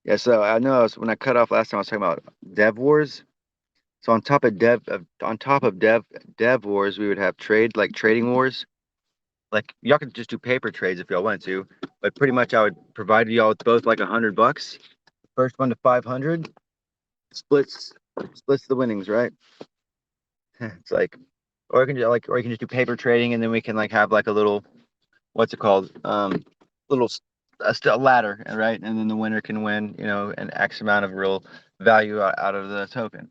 Yeah, so I know when I cut off last time I was talking about Dev Wars. So on top of Dev Wars, we would have trading wars. Like y'all could just do paper trades if y'all want to, but pretty much I would provide y'all with both like $100. First one to 500 splits splits the winnings, right? It's like, or you can just do paper trading, and then we can like have like a little, what's it called? Little a ladder, right? And then the winner can win, an X amount of real value out of the token.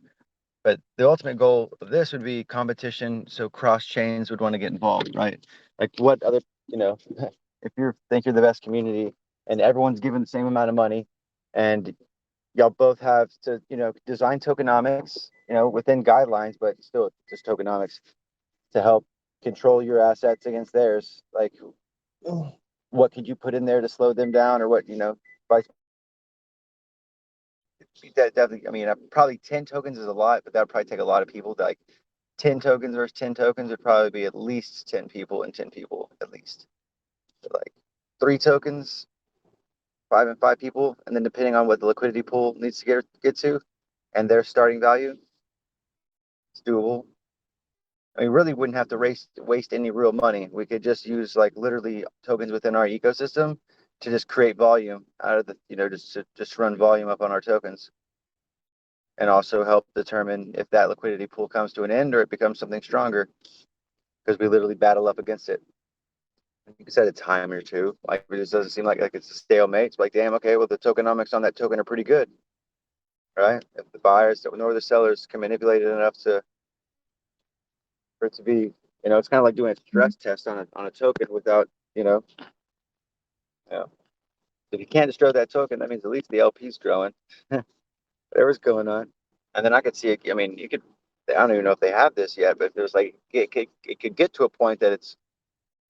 But the ultimate goal of this would be competition, so cross chains would want to get involved, right? Like what other, you know, if you think you're the best community and everyone's given the same amount of money, and y'all both have to, design tokenomics, within guidelines, but still just tokenomics to help control your assets against theirs. Like, what could you put in there to slow them down, or what, vice that definitely. I mean, probably 10 tokens is a lot, but that would probably take a lot of people. Like 10 tokens versus 10 tokens would probably be at least 10 people and 10 people at least. So like 3 tokens, 5 and 5 people, and then depending on what the liquidity pool needs to get to, and their starting value, it's doable. I mean, really wouldn't have to waste any real money. We could just use like literally tokens within our ecosystem to just create volume out of the, just run volume up on our tokens, and also help determine if that liquidity pool comes to an end or it becomes something stronger, because we literally battle up against it. You can set a timer too. Like it just doesn't seem like it's a stalemate. It's like, damn, okay, well the tokenomics on that token are pretty good, right? If the buyers nor the sellers can manipulate it enough for it to be, it's kind of like doing a stress test on a token without, you know, you know, if you can't destroy that token, that means at least the LP's growing, whatever's going on. And then I could see it. I mean, you could. I don't even know if they have this yet, but if there's like it could get to a point that it's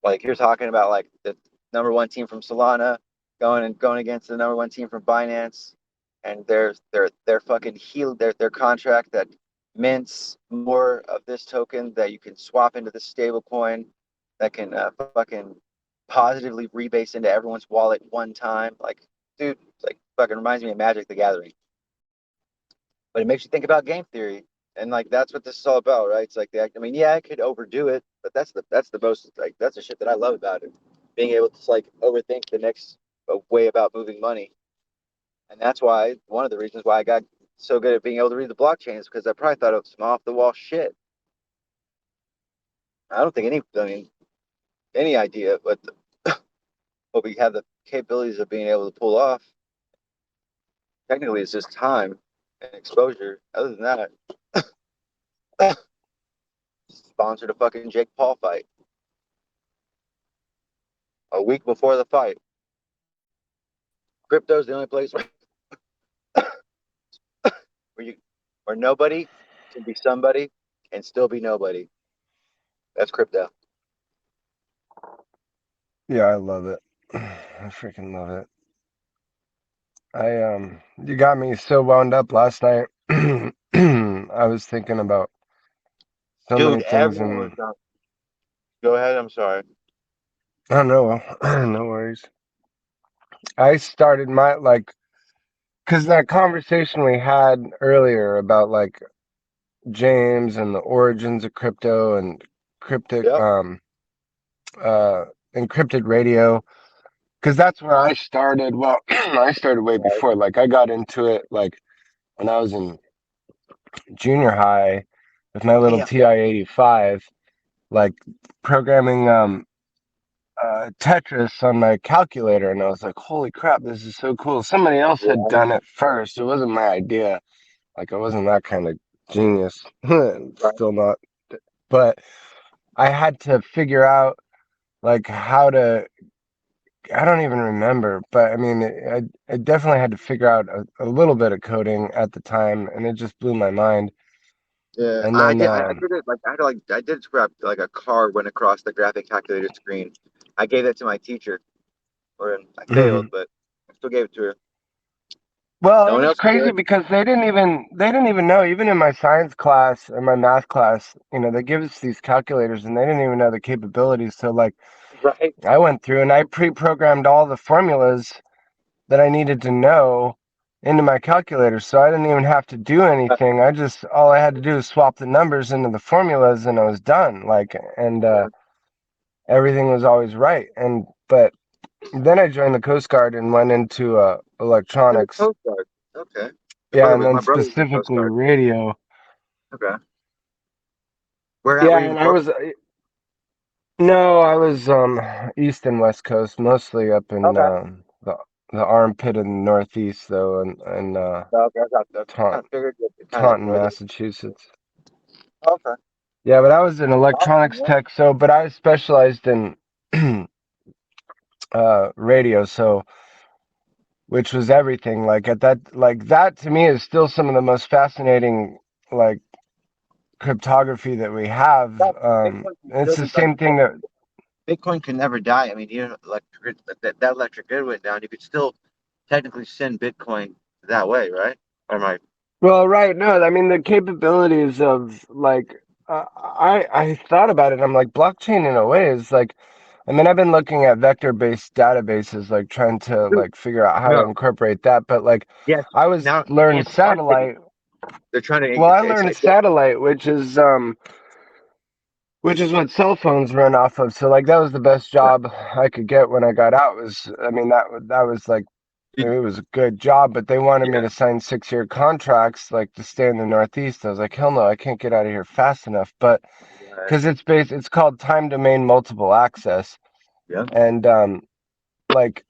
like you're talking about like the number one team from Solana going against the number one team from Binance, and their fucking their contract that mints more of this token that you can swap into the stable coin that can fucking positively rebase into everyone's wallet one time. Like, dude, it's like fucking reminds me of Magic the Gathering. But it makes you think about game theory, and like that's what this is all about, right? It's like I mean, yeah, I could overdo it, but that's the most, like, that's the shit that I love about it, being able to like overthink the next way about moving money. And that's why one of the reasons why I got so good at being able to read the blockchain is because I probably thought of some off the wall shit. I don't think I mean, any idea what we have the capabilities of being able to pull off. Technically, it's just time and exposure. Other than that, sponsored a fucking Jake Paul fight a week before the fight. Crypto's the only place where you where nobody can be somebody and still be nobody. That's crypto. Yeah, I love it. I freaking love it. You got me so wound up last night. I was thinking about so Dude, many things, everyone was and done. Go ahead, I'm sorry. I don't know. No worries. I started my like, cause that conversation we had earlier about like James and the origins of crypto and cryptic, Yep. uh, encrypted radio. Cause that's where I started. Well, I started way Right. before. Like I got into it like when I was in junior high with my little Damn. TI-85, like programming Tetris on my calculator, and I was like, "Holy crap, this is so cool!" Somebody else had Yeah. done it first. It wasn't my idea. Like I wasn't that kind of genius. Right. Still not. But I had to figure out like how to. I don't even remember, but I mean, I definitely had to figure out a little bit of coding at the time, and it just blew my mind. Yeah, And I then, did. I did it I did scrap like a card went across the graphic calculator screen. I gave that to my teacher, or I failed, but I still gave it to her. well, No it one was else could do crazy it. because they didn't even know, even in my science class and my math class, they give us these calculators and they didn't even know the capabilities. So like Right. I went through and I pre-programmed all the formulas that I needed to know, into my calculator, so I didn't even have to do anything. I just all I had to do was swap the numbers into the formulas, and I was done. Like, and Yeah. everything was always right. And but then I joined the Coast Guard and went into You're the electronics. Coast Guard. Okay. Yeah, and then My brother was in the Coast specifically Guard. radio. Okay. Where at? Yeah, Were you in and I Florida? was no, I was east and west coast, mostly up in Okay. the armpit of the northeast, though, and Okay. I kind Taunton, of figured that kind of Taunton, northern. Massachusetts. Okay. Yeah, but I was an Awesome, electronics man. tech, so but I specialized in radio, so which was everything. Like at that, like that to me is still some of the most fascinating like cryptography that we have. That Bitcoin can It's still the be like same thing that. Bitcoin can never die. I mean, even electric grid, that electric grid went down. You could still technically send Bitcoin that way, right? Or am I? Well, right. No, I mean the capabilities of like I thought about it. I'm like blockchain in a way is like. I mean, I've been looking at vector-based databases, like trying to Dude, like figure out how to no. incorporate that. But like, Yes. I was Now learned Antarctic. satellite. They're trying to. Well, I It's learned yeah. satellite, which is what cell phones run off of. So like that was the best job I could get when I got out. Was I mean that was like it was a good job, but they wanted me Yeah. to sign 6-year contracts like to stay in the Northeast. I was like, hell no, I can't get out of here fast enough. But Right. because it's called time domain multiple access, Yeah. and like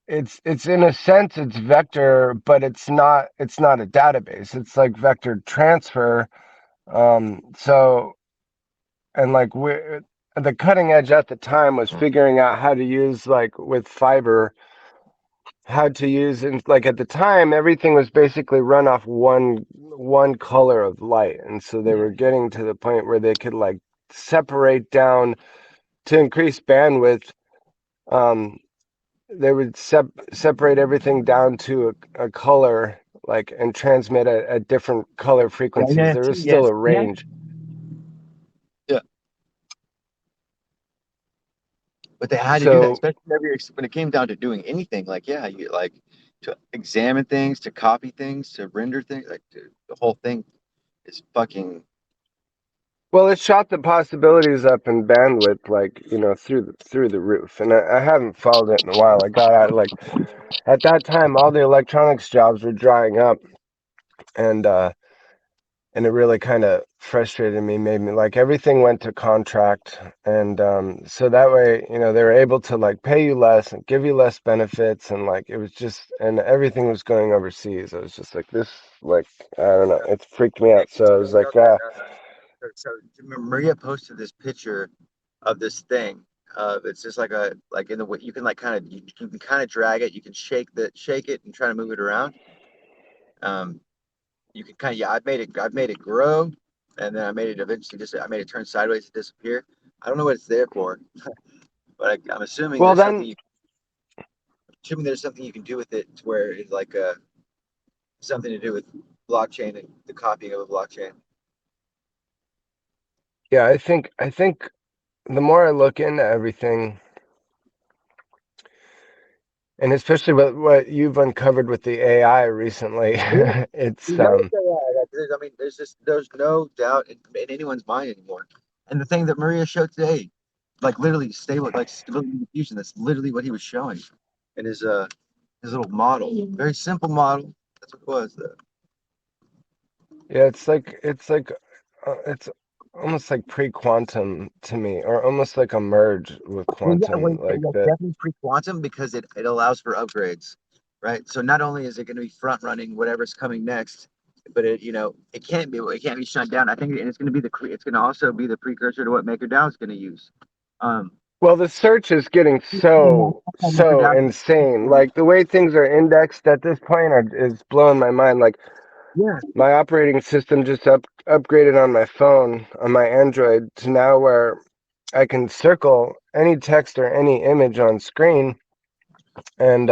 it's in a sense it's vector, but it's not a database. It's like vector transfer. So and like we the cutting edge at the time was figuring out how to use like with fiber how to use and like at the time everything was basically run off one color of light, and so they were getting to the point where they could like separate down to increase bandwidth. um they would separate everything down to a color like and transmit at different color Yeah. frequencies. Yeah. There was still Yes. a Yeah. range. Yeah. But they had to do that, So especially whenever when it came down to doing anything. Like, yeah, you like to examine things, to copy things, to render things. Like the whole thing is fucking. well, it shot the possibilities up in bandwidth, like through the roof. And I haven't followed it in a while. I got out like at that time, all the electronics jobs were drying up, and and it really kind of frustrated me. Made me like everything went to contract, and so that way, they were able to like pay you less and give you less benefits, and like it was just, and everything was going overseas. I was just like this, like I don't know, it freaked me out. So I was like, Okay, no, no. So Maria posted this picture of this thing. It's just like a like in the way you can like kind of you can kind of drag it. You can shake it and try to move it around. Um, you can kind of yeah. I've made it grow, and then I made it eventually just I made it turn sideways to disappear. I don't know what it's there for, but I'm assuming well there's something then, you assuming there's something you can do with it to where it's like something to do with blockchain and the copying of a blockchain. yeah, I think the more I look into everything, and especially what you've uncovered with the AI recently, Yeah. it's You know what they are. Like, I mean, there's no doubt in anyone's mind anymore. And the thing that Maria showed today, like literally stable, like stability and diffusion, that's literally what he was showing in his little model. Very simple model. That's what it was. yeah, it's almost like pre-quantum to me, or almost like a merge with Well, yeah, quantum, like yeah, that. definitely pre-quantum because it allows for upgrades, right? So not only is it going to be front running whatever's coming next, but it can't be shut down. I think and it's going to be it's going to also be the precursor to what MakerDAO is going to use. Um, Well, the search is getting so MakerDAO, insane. Like the way things are indexed at this point is blowing my mind. Like yeah, my operating system just upgraded on my phone on my Android to now where I can circle any text or any image on screen, and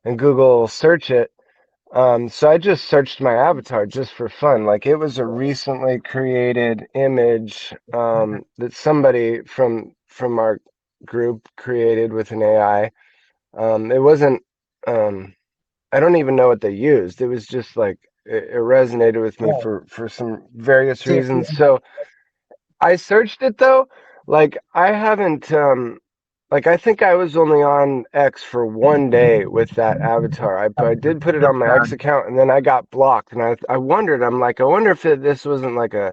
Google will search it. So I just searched my avatar just for fun. Like it was a recently created image that somebody from our group created with an AI. It wasn't. Um, I don't even know what they used. It was just like it resonated with me Right. for some various See, reasons. So I searched it though. Like I haven't like I think I was only on X for 1 day with that avatar. I did put it on my X account and then I got blocked and I wondered, I'm like, I wonder if this wasn't like a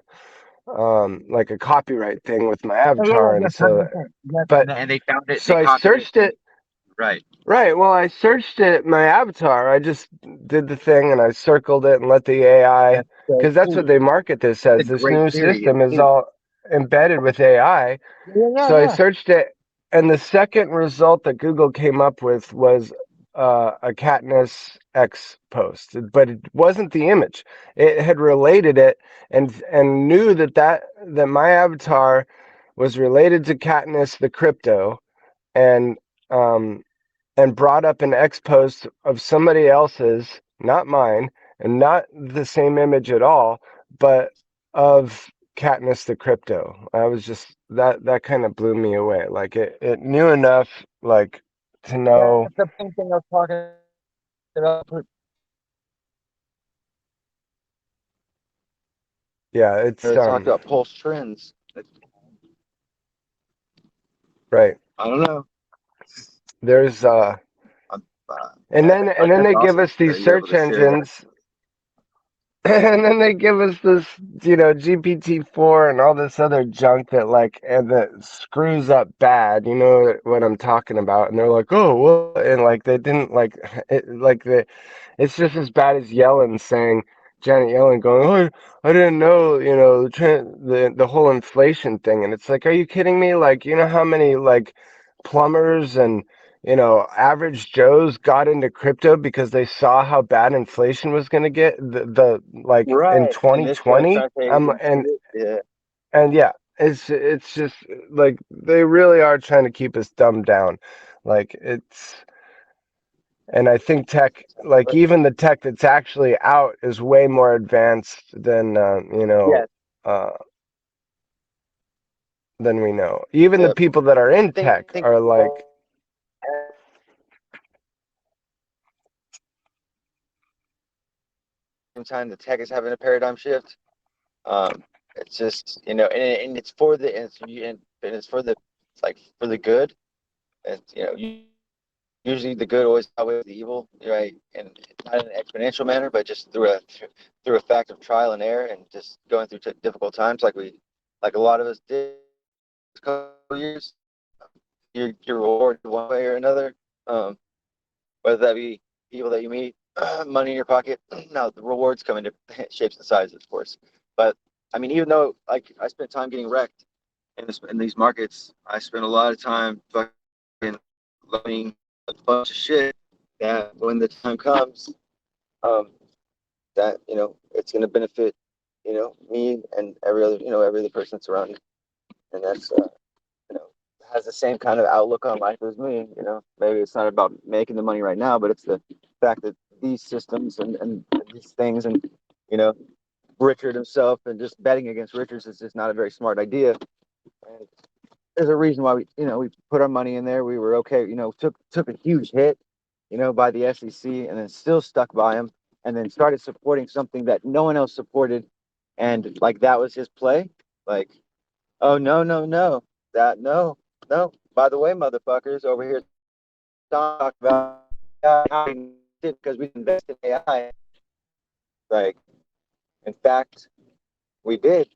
copyright thing with my oh yeah, yeah, avatar and yes, so 100%. Yes, but and they found it. so They I copied it. searched it. Right. Right. Well, I searched it, my avatar. I just did the thing and I circled it and let the AI, That's so because that's what cool. they market this It's a as. This great new theory. It's system is neat. all embedded with AI. Yeah, yeah, yeah, So I yeah. searched it, and the second result that Google came up with was a Katniss X post, but it wasn't the image. It had related it and knew that my avatar was related to Katniss the crypto, and um, and brought up an X post of somebody else's, not mine, and not the same image at all, but of Katniss the crypto. I was just that kind of blew me away. Like it knew enough like to know. That's the same thing I was talking about. Yeah, They talked about pulse trends. right. I don't know. There's and Yeah, then like then that's they give awesome us that these you're able search to share that. engines. And then they give us this, GPT-4 and all this other junk that and that screws up bad. You know what I'm talking about? And they're like, oh, well, and like they didn't like it, it's just as bad as Yellen saying, Janet Yellen going, oh, I didn't know, the whole inflation thing. And it's like, are you kidding me? Like, you know how many like plumbers and average Joes got into crypto because they saw how bad inflation was going to get the like in Right. And this guy's 2020. trying to say he can And beat it. Yeah. yeah, it's just like they really are trying to keep us dumbed down. Like it's and I think tech, like But even the tech that's actually out, is way more advanced yes. uh, than we know. Even the Yeah. people that are in tech Think are like, time the tech is having a paradigm shift. Um, it's just and it's for the and it's for the like for the good. And usually the good always outweighs the evil, right? And not in an exponential manner, but just through a fact of trial and error and just going through difficult times, like a lot of us did a couple years. You're rewarded one way or another, um, whether that be people that you meet, money in your pocket. Now the rewards come into shapes and sizes, of course. But I mean, even though like I spent time getting wrecked in these markets, I spent a lot of time fucking learning a bunch of shit that when the time comes, um, that it's going to benefit me and every other person that's around me, and that's you know has the same kind of outlook on life as me. Maybe it's not about making the money right now, but it's the fact that these systems and these things and you know Richard himself and just betting against Richards is just not a very smart idea. And there's a reason why we put our money in there. We were okay. Took a huge hit, by the SEC, and then still stuck by him, and then started supporting something that no one else supported, and like that was his play. Like, oh no, no, no, that no, no. By the way, motherfuckers over here talk about AI because we invest in AI. Like, in fact, we did.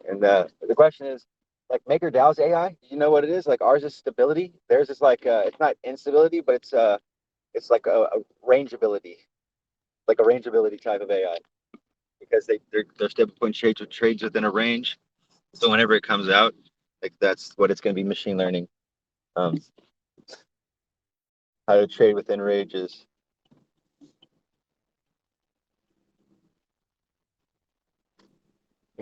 And the question is, like MakerDAO's AI, you know what it is? Like ours is stability. Theirs is like it's not instability, but it's like a rangeability, like a rangeability type of AI because their stablecoin trades within a range. So whenever it comes out, like that's what it's going to be machine learning. Um, how to trade within ranges.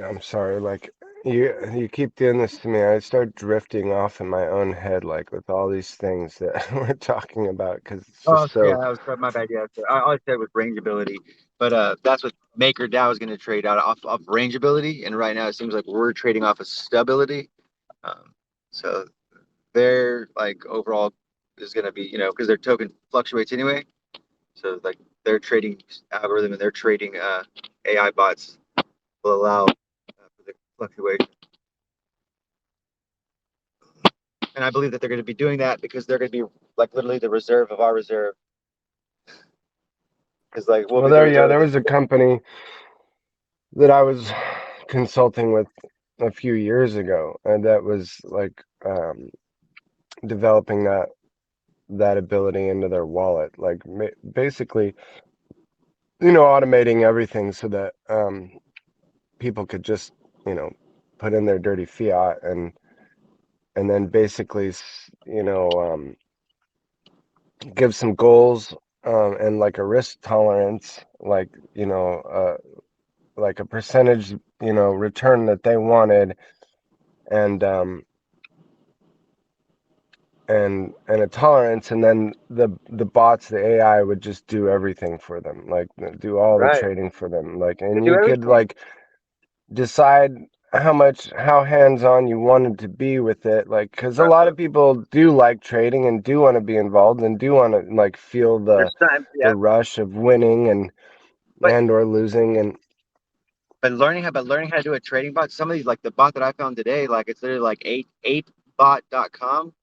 I'm sorry, like you keep doing this to me. I start drifting off in my own head, like with all these things that we're talking about, because it's Oh just yeah, so. that was my bad. Yeah, so I said with rangeability, but that's what MakerDAO is going to trade out off rangeability, and right now it seems like we're trading off of stability. Um, so their like overall is going to be because their token fluctuates anyway. So like their trading algorithm and their trading AI bots will allow for the fluctuation. And I believe that they're going to be doing that because they're going to be like literally the reserve of our reserve. Because like we'll Well, be the there, yeah, reserve. there was a company that I was consulting with a few years ago, and that was like developing that ability into their wallet, like basically, automating everything so that people could just, you know, put in their dirty fiat and then basically, give some goals and like a risk tolerance, like like a percentage, return that they wanted, and and a tolerance, and then the bots, the AI would just do everything for them, like do all the Right. trading for them, like, They and do you could everything. like decide how hands-on you wanted to be with it, like because a lot Right. of people do like trading and do want to be involved and do want to like feel There's time, the yeah. rush of winning But or losing. And but learning how to do a trading bot, some of these like the bot that I found today, like it's literally like apebot.com,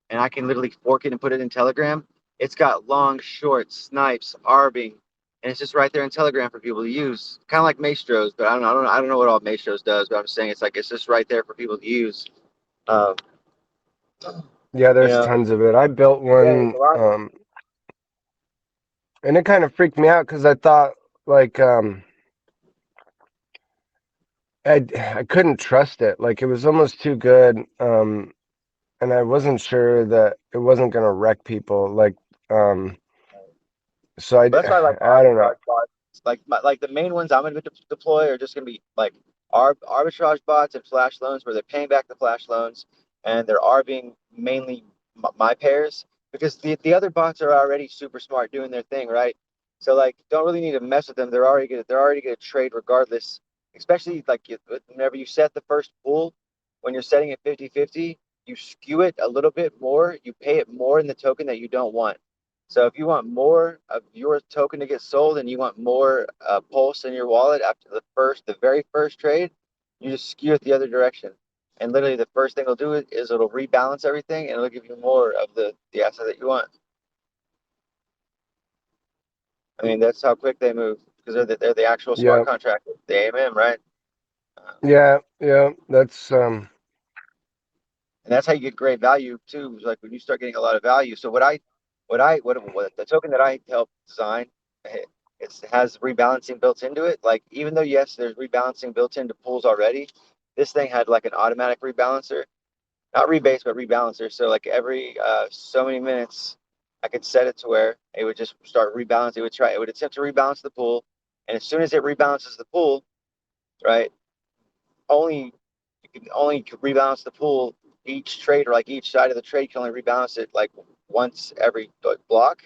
and I can literally fork it and put it in Telegram. It's got long, short, snipes, arbing, and it's just right there in Telegram for people to use. Kind of like Maestro's, but I don't know what all Maestro's does, but I'm saying it's like it's just right there for people to use. Uh, yeah, you there's know, tons of it. I built yeah, it's one, a lot. and it kind of freaked me out because I thought like I couldn't trust it. Like it was almost too good, and I wasn't sure that it wasn't gonna wreck people. Like, um, so But that's why I like I don't know. arbitrage bots. Like the main ones I'm going to deploy are just going to be like arbitrage bots and flash loans where they're paying back the flash loans and they're arbing mainly my pairs because the other bots are already super smart doing their thing, right? So like don't really need to mess with them. They're already going to trade regardless. Especially like whenever you set the first pool, when you're setting it 50-50, you skew it a little bit more. You pay it more in the token that you don't want. So if you want more of your token to get sold and you want more pulse in your wallet after the very first trade, you just skew it the other direction. And literally the first thing it'll do is it'll rebalance everything and it'll give you more of the asset that you want. I mean, that's how quick they move because they're the actual smart Yeah, contract, the AMM, right? Uh, yeah. That's and that's how you get great value too. Is like when you start getting a lot of value. So what the token that I helped design, it has rebalancing built into it. Like even though yes, there's rebalancing built into pools already, this thing had like an automatic rebalancer, not rebase but rebalancer. So like every so many minutes, I could set it to where it would just start rebalancing. It would attempt to rebalance the pool, and as soon as it rebalances the pool, right, only you can only rebalance the pool each trade or like each side of the trade can only rebalance it like once every block.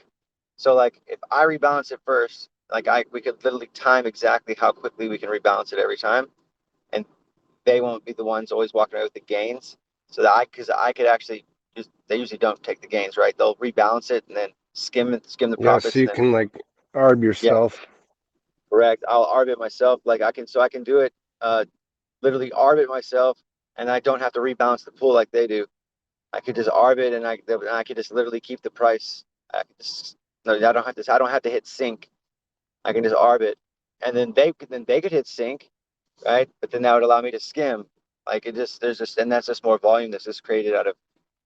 So like if I rebalance it first, like I we could literally time exactly how quickly we can rebalance it every time, and they won't be the ones always walking away with the gains. So that because I could actually just they usually don't take the gains, right? They'll rebalance it and then skim the yeah. So profits you and then can like arb yeah, yourself. correct. I'll arb it myself. Like I can do it literally arb it myself, and I don't have to rebalance the pool like they do. I could just arb it, and I could just literally keep the price. I could just, no, I don't have to hit sync. I can just arb it, and then they could hit sync, right? But then that would allow me to skim. Like it just there's just and that's just more volume that's just created out of.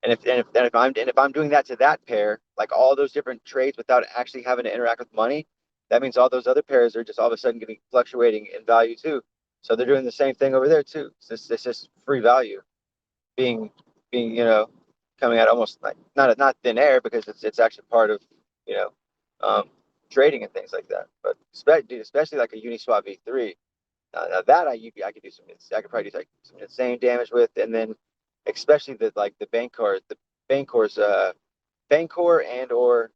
And if I'm doing that to that pair, like all those different trades without actually having to interact with money, that means all those other pairs are just all of a sudden getting fluctuating in value too. So they're doing the same thing over there too. It's just free value being coming out almost like not thin air because it's actually part of you know um, trading and things like that. But especially like a Uniswap V3, now that I could do some I could probably do like some insane damage with, and then especially the Bancor's Bancor and or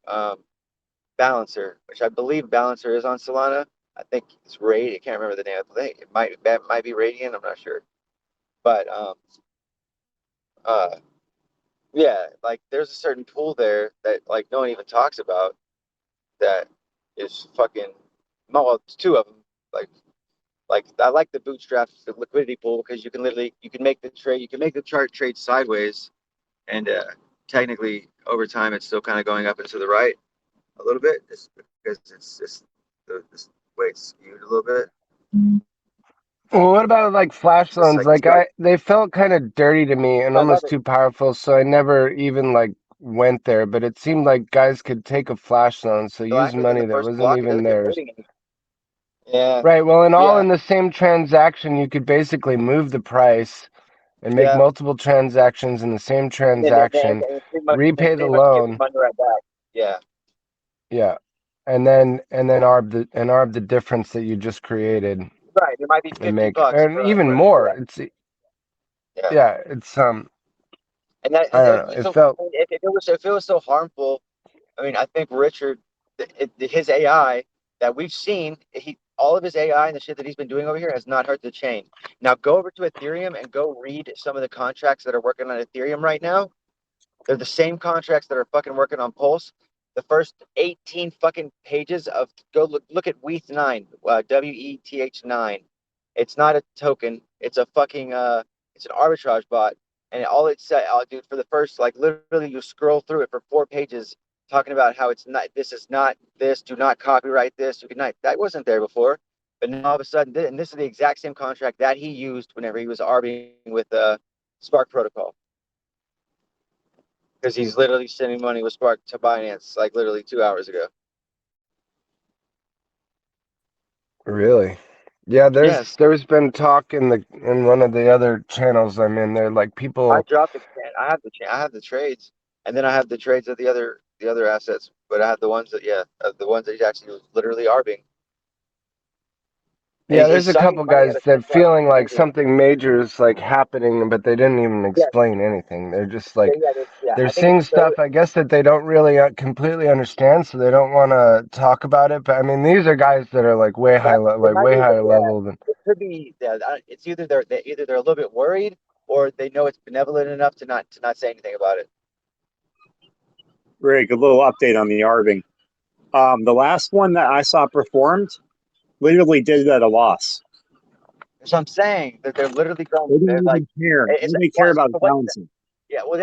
Balancer, which I believe Balancer is on Solana. I think it's Raid. I can't remember the name of the thing. It might be Radiant. I'm not sure, but uh, yeah, like there's a certain pool there that like no one even talks about that. is fucking. No, well, it's two of them. Like like I like the bootstrap the liquidity pool because you can make the trade, you can make the chart trade sideways, and technically over time it's still kind of going up and to the right a little bit, just because it's just the way it's skewed a little bit. Well, what about like flash It's just loans? like it's Like got. they felt kind of dirty to me and I love almost it. too powerful, so I never even like went there. But it seemed like guys could take a flash loan, so So use after within money the that first wasn't block, it even doesn't get theirs. voting anymore. Yeah, Right. Well, and all yeah, in the same transaction, you could basically move the price and make yeah. multiple transactions in the same transaction, And then repay the pretty much give the loan, money right back. Yeah, yeah, and then arb the difference that you just created right. There might be and 50 make bucks and even more. yeah, It's yeah. yeah, it's And that I and don't know. It so felt if it was so harmful, I mean, I think Richard, his AI that we've seen, he all of his AI and the shit that he's been doing over here has not hurt the chain. Now go over to Ethereum and go read some of the contracts that are working on Ethereum right now. They're the same contracts that are fucking working on Pulse. The first 18 fucking pages of go look at WETH9, WETH9. It's not a token. It's a fucking it's an arbitrage bot. And all it said, dude, for the first like literally you scroll through it for 4 pages talking about how it's not this is not this, do not copyright this. You can not that wasn't there before. But now all of a sudden, and this is the exact same contract that he used whenever he was arbing with Spark Protocol because he's literally sending money with Spark to Binance like literally 2 hours ago. really. Yeah, Yes, there's been talk in one of the other channels I'm in there, like I people. dropped the. I have the trades, and then I have the trades of the other assets. But I have the ones that the ones that he's actually literally arbing, and Yeah, he's there's a sucking couple money out guys of that centralized feeling like exchanges. something major is like happening, but they didn't even Yeah, explain anything. They're just yeah, like yeah. they're I think it's seeing so. stuff, I guess, that they don't really completely understand, so they don't want to talk about it. But I mean, these are guys that are like It like might way be, higher yeah. level than. It could be. Yeah, it's either they're a little bit worried or they know it's benevolent enough to not say anything about it. Rick, a little update on the Arving. The last one that I saw performed literally did it at a loss. So I'm saying that they're literally going. They didn't They're like, even care. it's All they care about is so what? balancing. Yeah, well,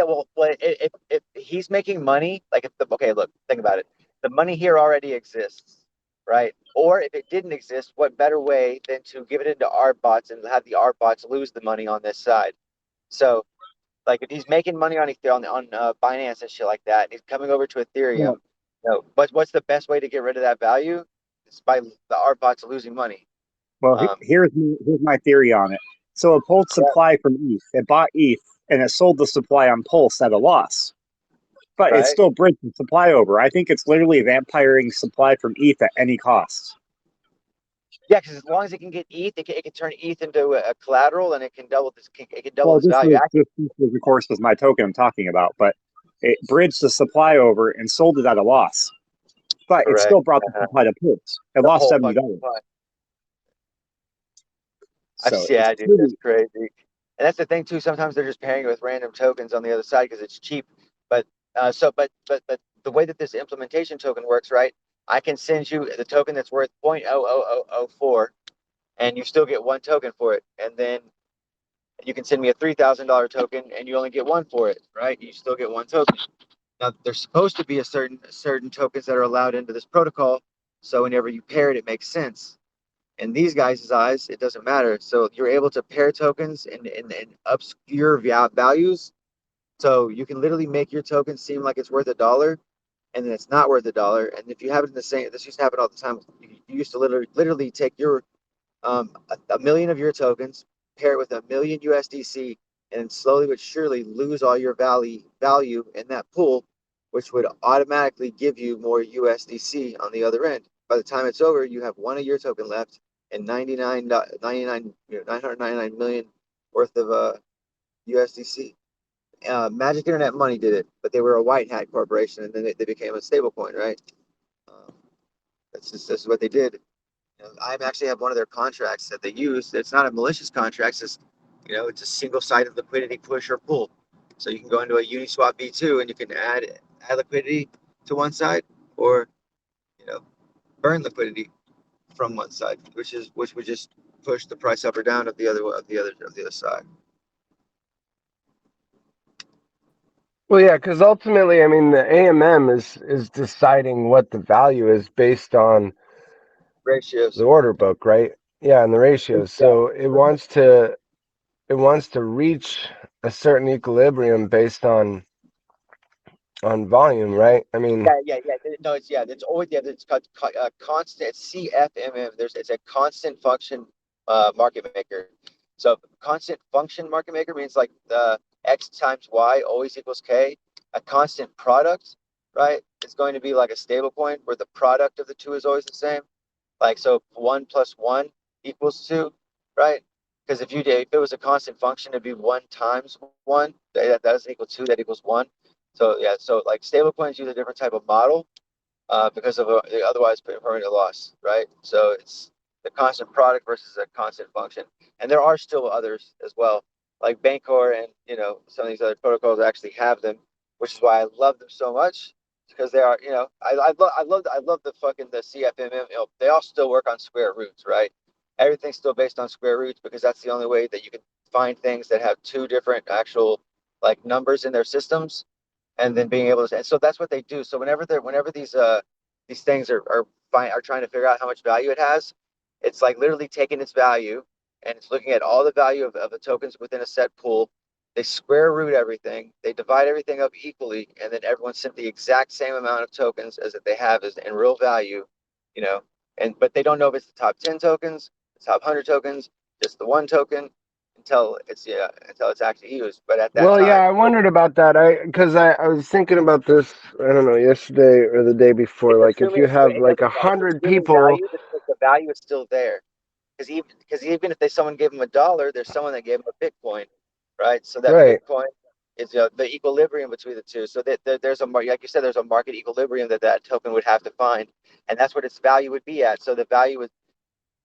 if he's making money, like if the okay, look, think about it. The money here already exists, right? Or if it didn't exist, what better way than to give it into our bots and have the our bots lose the money on this side? So, like, if he's making money on Binance and shit like that, and he's coming over to Ethereum, Well, but what's the best way to get rid of that value? It's by the our bots losing money. Um, here's my theory on it. So it pulled yeah, supply from ETH. It bought ETH and it sold the supply on Pulse at a loss. But it right. still bridged the supply over. I think it's literally vampiring supply from ETH at any cost. Yeah, because as long as it can get ETH, it can turn ETH into a collateral, and it can double Well, its value. Actually, this was of course was my token I'm talking about, but it bridged the supply over and sold it at a loss. But it correct. still brought the supply to Pulse. It The lost whole fucking $70. fun. So it's Yeah, dude, that's pretty. crazy. And that's the thing too. Sometimes they're just pairing it with random tokens on the other side because it's cheap. But but the way that this implementation token works, right? I can send you the token that's worth 0.00004, and you still get one token for it. And then you can send me a $3,000 token, and you only get one for it, right? You still get one token. Now, there's supposed to be a certain tokens that are allowed into this protocol. So whenever you pair it, it makes sense. In these guys' eyes, it doesn't matter. So you're able to pair tokens in obscure values. So you can literally make your token seem like it's worth $1, and then it's not worth $1. And if you have it in the same, this used to happen all the time. You used to literally take your a million of your tokens, pair it with a million USDC, and slowly but surely lose all your value in that pool, which would automatically give you more USDC on the other end. By the time it's over, you have one of your token left and 999 million worth of USDC. Magic Internet Money did it, but they were a white hat corporation, and then they became a stable coin, right? Um, that's what they did. I actually have one of their contracts that they use. It's not a malicious contract. It's a single sided liquidity push or pull. So you can go into a Uniswap V2 and you can add liquidity to one side, or you know burn liquidity from one side, which would just push the price up or down of the other side. Well, yeah, because ultimately, I mean, the AMM is deciding what the value is based on the Ratios. order book, right? Yeah, and the ratios. So it wants to reach a certain equilibrium based on volume, right? I mean, Yeah. No, it's always it's constant. It's CFMM. It's a constant function market maker. So constant function market maker means like X times Y always equals K. A constant product, right? It's going to be like a stable coin where the product of the two is always the same. Like so, 1 plus 1 equals 2, right? Because if it was a constant function, it'd be 1 times 1. That doesn't equal 2. That equals 1. So yeah, so like stablecoins use a different type of model because of otherwise permanent loss, right? So it's the constant product versus a constant function, and there are still others as well, like Bancor and some of these other protocols actually have them, which is why I love them so much because they are I love the CFMM. They all still work on square roots, right? Everything's still based on square roots because that's the only way that you can find things that have two different actual like numbers in their systems and then being able to, and so that's what they do. So whenever these things are trying to figure out how much value it has, it's like literally taking its value and it's looking at all the value of the tokens within a set pool. They square root everything, they divide everything up equally, and then everyone sent the exact same amount of tokens as that they have as in real value, you know. And but they don't know if it's the top 10 tokens, the top 100 tokens, just the one token until it's actually used. But at that well, yeah, time, I wondered about that. I was thinking about this. I don't know, yesterday or the day before. it's Like, if assuming you have it like doesn't. a It's hundred assuming people, value, but the value is still there. Because even if someone gave them $1, there's someone that gave them a Bitcoin, right? So that right? Bitcoin is the equilibrium between the two. So that there's like you said, there's a market equilibrium that token would have to find, and that's what its value would be at. So the value is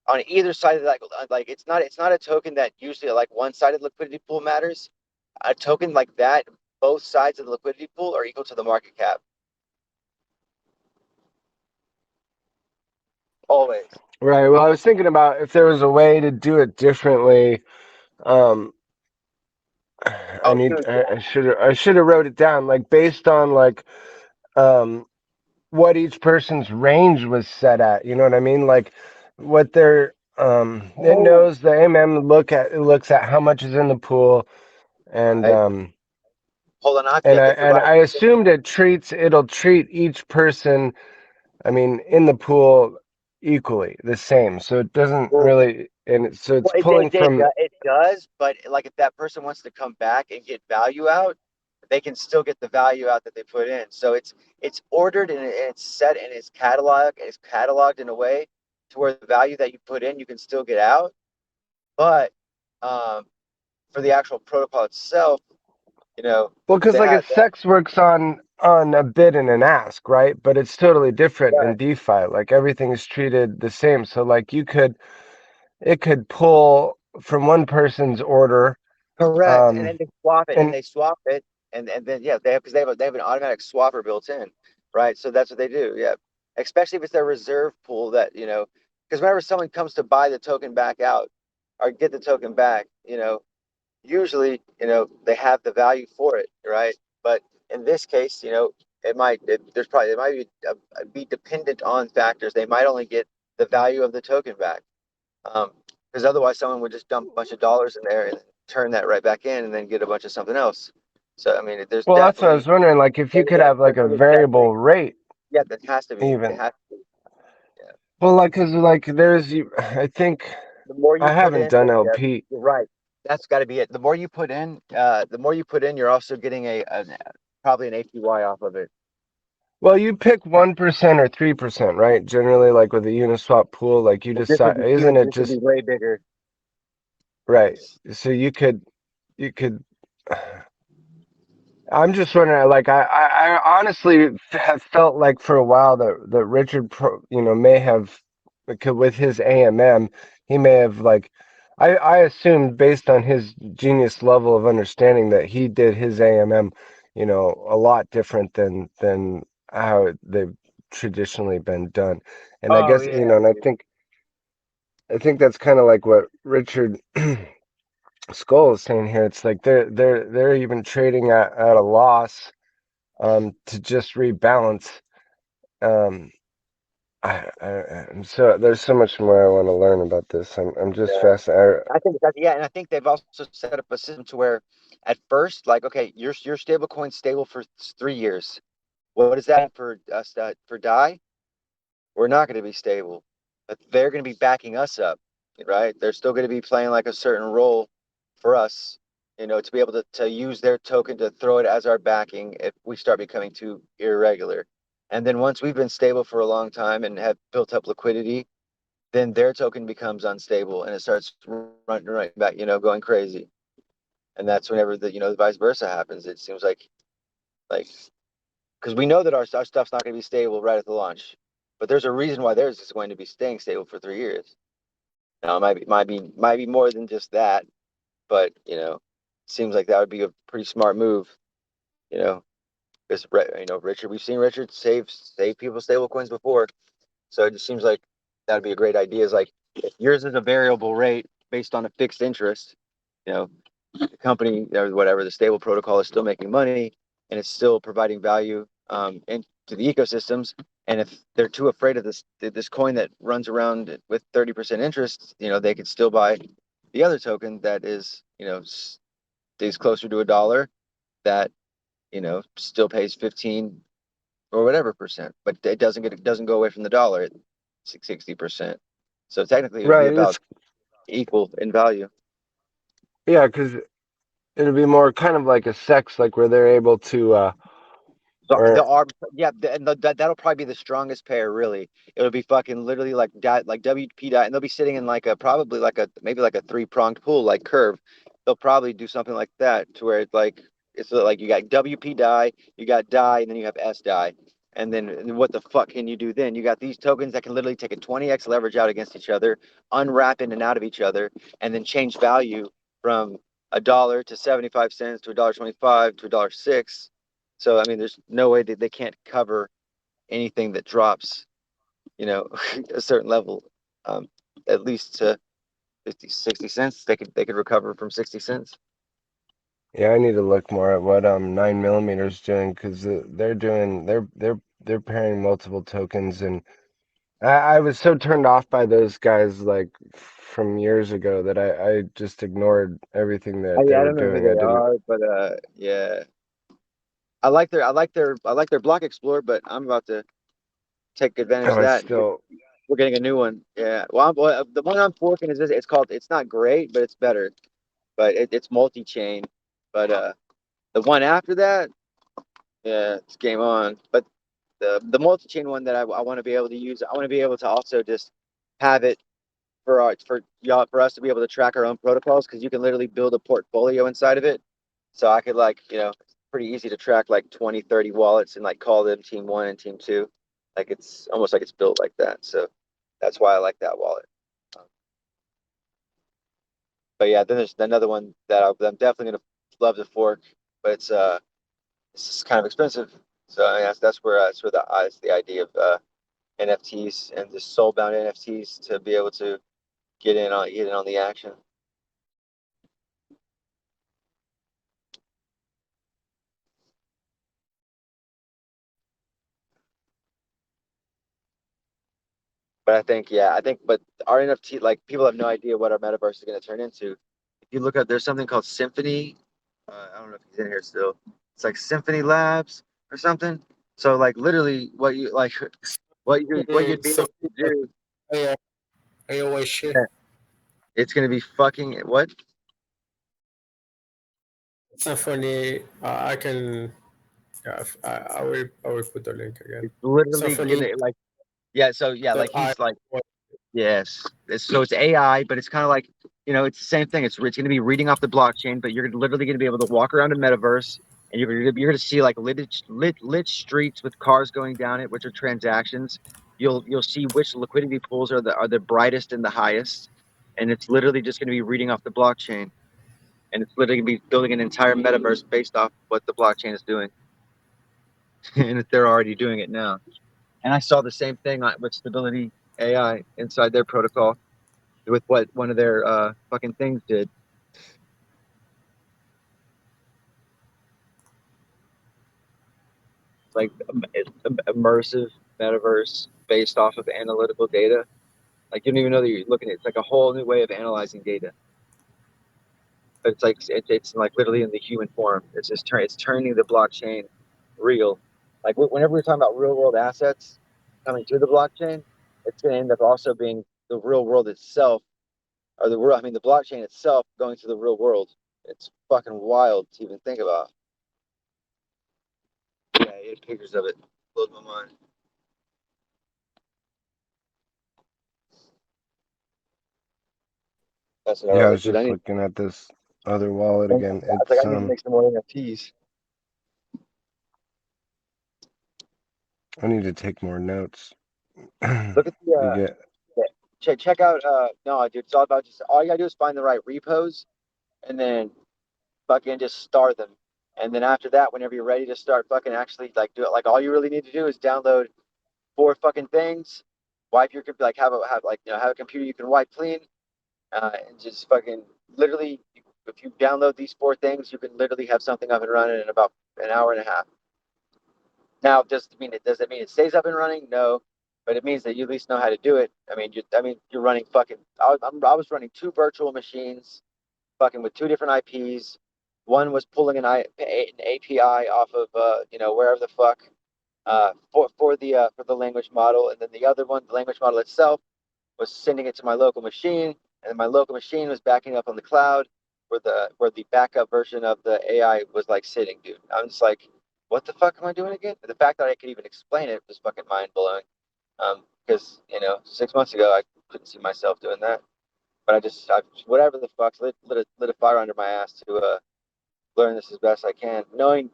on either side of that. Like it's not a token that usually like one side of the liquidity pool matters. A token like that, both sides of the liquidity pool are equal to the market cap always. Right. Well, I was thinking about if there was a way to do it differently. Um, I Oh, need. dude, I should have wrote it down, like based on like um what each person's range was set at. You know what I mean? Like what their it oh, knows the it looks at how much is in the pool and right. um Hold on, I have to and get I this and right. I assumed it'll treat each person, I mean, in the pool equally the same. So it doesn't Well, really, so it's well, pulling from. it does, but like if that person wants to come back and get value out, they can still get the value out that they put in. So it's ordered and it's set and it's cataloged in a way to where the value that you put in you can still get out. But um, for the actual protocol itself, you know, Well, because they like a have sex works on a bid and an ask, right? But it's totally different in right, DeFi. Like everything is treated the same. So like it could pull from one person's order, correct, and um, then they swap it and and they swap it, and then yeah, they have an automatic swapper built in, right? So that's what they do, yeah. Especially if it's their reserve pool that because whenever someone comes to buy the token back out or get the token back, usually they have the value for it, right? But in this case, it might be dependent on factors. They might only get the value of the token back. Because otherwise someone would just dump a bunch of dollars in there and turn that right back in and then get a bunch of something else. So I mean, there's well, that's what I definitely was wondering. Like if you could yeah, have like a there's definitely variable rate, yeah, that has to be. It even. has to be. Yeah. Well, like because like I think The more you I put haven't in, done yeah, LP. you're right. That's got to be it. The more you put in, you're also getting probably an APY off of it. Well, you pick 1% or 3%, right? Generally, like with a Uniswap pool, like you Well, this would decide, be isn't huge. it This would be just way bigger. right? So you could. I'm just wondering, like I honestly have felt like for a while that Richard, may have, with his AMM, he may have like, I assumed based on his genius level of understanding that he did his AMM, a lot different than how they traditionally been done. And I Oh guess, yeah, and I think that's kind of like what Richard Skull is saying here. It's like they're even trading at a loss to just rebalance. Um, I'm so there's so much more I want to learn about this. I'm just yeah. fascinated. I think that yeah, and I think they've also set up a system to where at first, like, okay, your stable coin's stable for 3 years. What does that mean for us for DAI? We're not going to be stable, but they're going to be backing us up, right? They're still going to be playing like a certain role for us, to be able to use their token to throw it as our backing if we start becoming too irregular. And then once we've been stable for a long time and have built up liquidity, then their token becomes unstable and it starts running right back, going crazy. And that's whenever the vice versa happens. It seems like because we know that our stuff's not going to be stable right at the launch, but there's a reason why theirs is going to be staying stable for 3 years. Now, it might be more than just that, but seems like that would be a pretty smart move. You know, because Richard, we've seen Richard save people stable coins before, so it just seems like that would be a great idea. Is like if yours is a variable rate based on a fixed interest, you know, the company or whatever the stable protocol is still making money and it's still providing value into the ecosystems. And if they're too afraid of this coin that runs around with 30% interest, they could still buy the other token that is stays closer to $1 that still pays 15 or whatever percent, but it doesn't go away from the dollar at 60%. So technically, it would be Right. about It's equal in value. yeah, because it'll be more kind of like a sex, like where they're able to So or yeah, and that'll probably be the strongest pair. Really, it'll be fucking literally like that, like WP dot, and they'll be sitting in like a probably like a maybe like a three-pronged pool, like curve. They'll probably do something like that to where it's like you got WP die, you got die, and then you have S die. And then what the fuck can you do then? You got these tokens that can literally take a 20x leverage out against each other, unwrap in and out of each other, and then change value from $1 to 75 cents to $1.25 to $1.06. So I mean, there's no way that they can't cover anything that drops, a certain level, um, at least to 50, 60 cents. They could recover from 60 cents. yeah, I need to look more at what 9 millimeters doing because they're pairing multiple tokens and I was so turned off by those guys like from years ago that I just ignored everything that they I were don't know who doing. I they didn't. are, but yeah, I like their block explorer, but I'm about to take advantage Oh, of I that. still. We're getting a new one. Yeah, the one I'm forking is this. It's not great, but it's better. But it's multi-chain. But the one after that, yeah, it's game on. But the multi-chain one that I want to be able to use, I want to be able to also just have it for y'all for us to be able to track our own protocols because you can literally build a portfolio inside of it. So I could it's pretty easy to track like 20, 30 wallets and like call them team one and team two. Like it's almost like it's built like that. So that's why I like that wallet. Um, but yeah, then there's another one that I'm definitely gonna love to fork, but it's just kind of expensive. So I mean, that's where the idea of NFTs and just soul-bound NFTs to be able to get in on the action. But but our NFT, like people have no idea what our metaverse is going to turn into. If you look up, there's something called Symphony. I don't know if he's in here still. It's like Symphony Labs or something. So like literally, what you'd be So able to do, I, I always share. yeah, it's going to be fucking what? It's not funny. I can. Yeah, I will put the link again. It's It's not literally funny. gonna like yeah. So yeah, That like I. he's like yes. So it's AI, but it's kind of like, it's the same thing. It's going to be reading off the blockchain, but you're literally going to be able to walk around a metaverse and you're going to see like lit streets with cars going down it, which are transactions. You'll see which liquidity pools are the brightest and the highest. And it's literally just going to be reading off the blockchain. And it's literally going to be building an entire metaverse based off what the blockchain is doing. And they're already doing it now. And I saw the same thing with Stability AI inside their protocol with what one of their fucking things did. Like immersive metaverse based off of analytical data. Like you don't even know that you're looking at it's like a whole new way of analyzing data. But it's like it's like literally in the human form. It's just it's turning the blockchain real. Like whenever we're talking about real world assets coming to the blockchain, it's going to end up also being the real world itself, or the world. I mean, the blockchain itself going to the real world. It's fucking wild to even think about. Yeah, I had pictures of it. Blows my mind. That's what I Yeah, was I like, was dude. just looking at this other wallet I again. was like, I need to make some more NFTs. I need to take more notes. Look at the You get check out no, dude. It's all about just all you gotta do is find the right repos and then fucking just start them. And then after that, whenever you're ready to start fucking actually like do it, like all you really need to do is download 4 fucking things, wipe your like have like have a computer you can wipe clean, and just fucking literally if you download these 4 things, you can literally have something up and running in about an hour and a half. Now, does it mean it stays up and running? No, but it means that you at least know how to do it. I mean, you're running fucking. I was running 2 virtual machines, fucking with 2 different IPs. One was pulling an API off of wherever the fuck for the language model, and then the other one, the language model itself, was sending it to my local machine, and my local machine was backing up on the cloud where the backup version of the AI was like sitting, dude. I'm just like, what the fuck am I doing again? The fact that I could even explain it was fucking mind blowing. Because 6 months ago I couldn't see myself doing that, but whatever the fuck lit a fire under my ass to learn this as best I can, knowing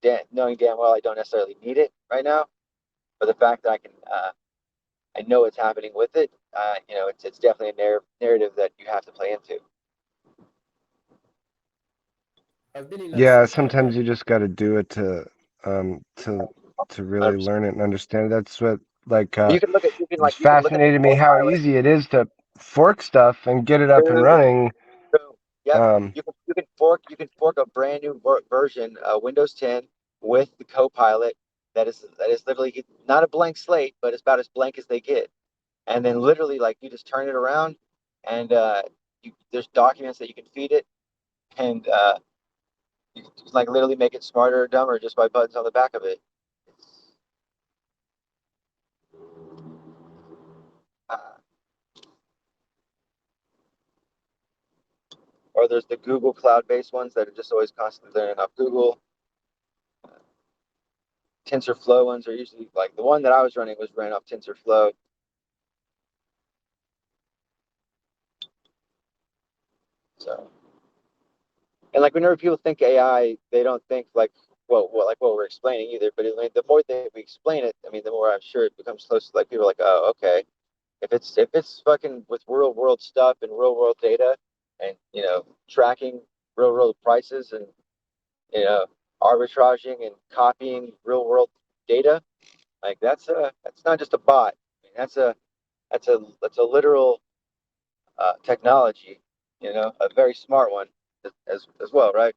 damn well I don't necessarily need it right now, but the fact that I know what's happening with it. It's definitely a narrative that you have to play into. I've been in yeah, atropa. sometimes you just got to do it to really 100%. learn it and understand it. That's what it's You can look at the fascinated me core how pilot. easy it is to fork stuff and get it up and Boom, running. boom. Yep. Um, You can fork a brand new version, Windows 10 with the Copilot that is literally not a blank slate, but it's about as blank as they get. And then literally like you just turn it around and there's documents that you can feed it and you can like literally make it smarter or dumber just by buttons on the back of it. Uh, or there's the Google cloud-based ones that are just always constantly learning off Google. TensorFlow ones are usually like the one that I was running was ran off TensorFlow. So, and like whenever people think AI, they don't think like like what we're explaining either. But the more that we explain it, I mean, the more I'm sure it becomes close to like people are like, oh, okay. If it's fucking with real world stuff and real world data, and tracking real world prices and you know arbitraging and copying real world data, like that's not just a bot. I mean, that's a literal technology. A very smart one as well, right?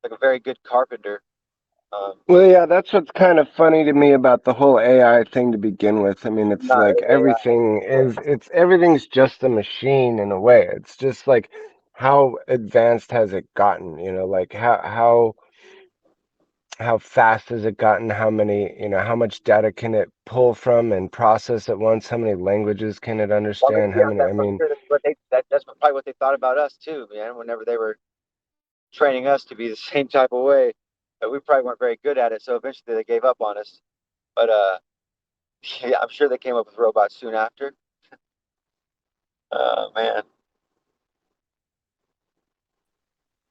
Like a very good carpenter. Um, well, yeah, that's what's kind of funny to me about the whole AI thing to begin with. I mean, it's not like AI. everything's just a machine in a way. It's just like how advanced has it gotten? Like how fast has it gotten? How many, how much data can it pull from and process at once? How many languages can it Well, I mean, understand? yeah, How many, I that's I'm mean, sure that's probably what they thought about us too, man. Whenever they were training us to be the same type of way, but we probably weren't very good at it. So eventually they gave up on us. But yeah, I'm sure they came up with robots soon after. Man,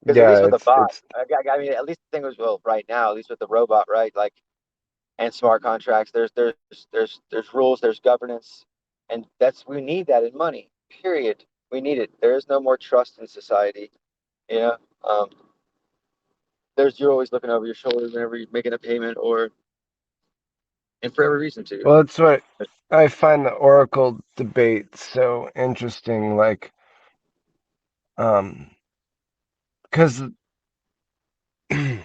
because at yeah, least with the bot, it's I mean, at least the thing was well, right now, at least with the robot, right? Like and smart contracts, there's rules, there's governance, and we need that in money. Period. We need it. There is no more trust in society. You know, um, you're always looking over your shoulder whenever you're making a payment or and for every reason to. Well, it's what I find the Oracle debate so interesting. Like, because I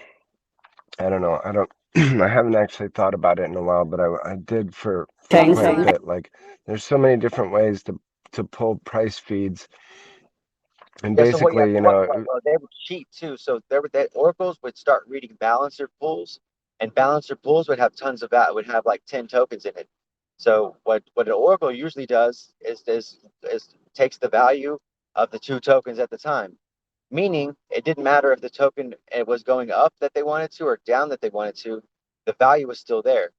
don't know, I don't, I haven't actually thought about it in a while, but I did for quite a bit. Like, there's so many different ways to pull price feeds, and Yeah, so what? Yeah, basically, they would cheat too. So there would that oracles would start reading balancer pools, and balancer pools would have tons of that. Would have like 10 tokens in it. So what an oracle usually does is takes the value of the 2 tokens at the time. Meaning, it didn't matter if the token it was going up that they wanted to or down that they wanted to. The value was still there.